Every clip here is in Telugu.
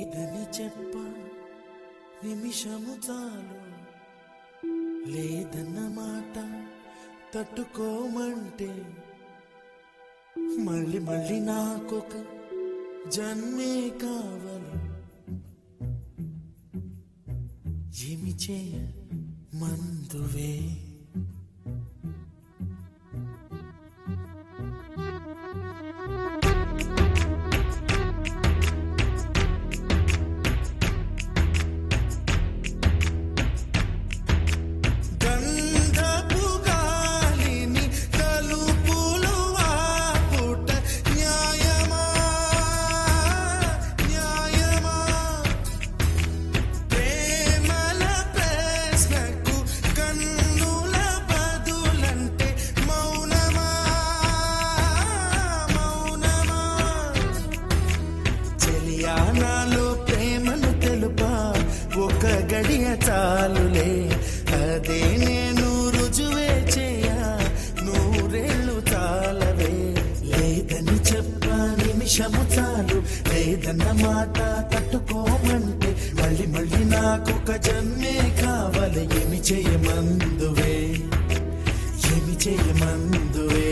లేదని చెప్ప నిమిషము చాలు, లేదన్న మాట తట్టుకోమంటే మళ్ళీ మళ్ళీ నాకొక జన్మే కావాలి. ఏమి చేయ మందువే నాలో ప్రేమను తెలుపా ఒక గడియ చాలులే, అదే నేను రుజువే చేయ నూరేళ్ళు చాలవే. లేదని చెప్ప నిమిషము చాలు, లేదన్న మాట తట్టుకోమంటే మళ్ళీ మళ్ళీ నాకొక జన్మే కావాలి. ఏమి చేయమందువే, ఏమి చేయమందువే.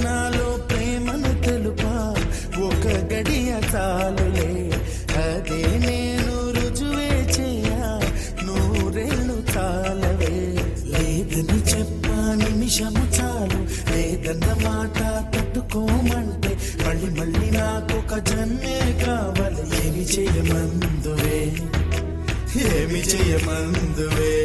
నాలో ప్రేమను తెలుపా ఒక గడియ చాలులే, అదే నేను రుజువే చేయ నూరేళ్ళు చాలవే. లేదని చెప్ప నిమిషము చాలు, లేదన్న మాట తట్టుకోమంటే మళ్ళీ మళ్ళీ నాకొక జన్మే కావాలి. ఏమి చేయమందువే, ఏమి చేయమందువే.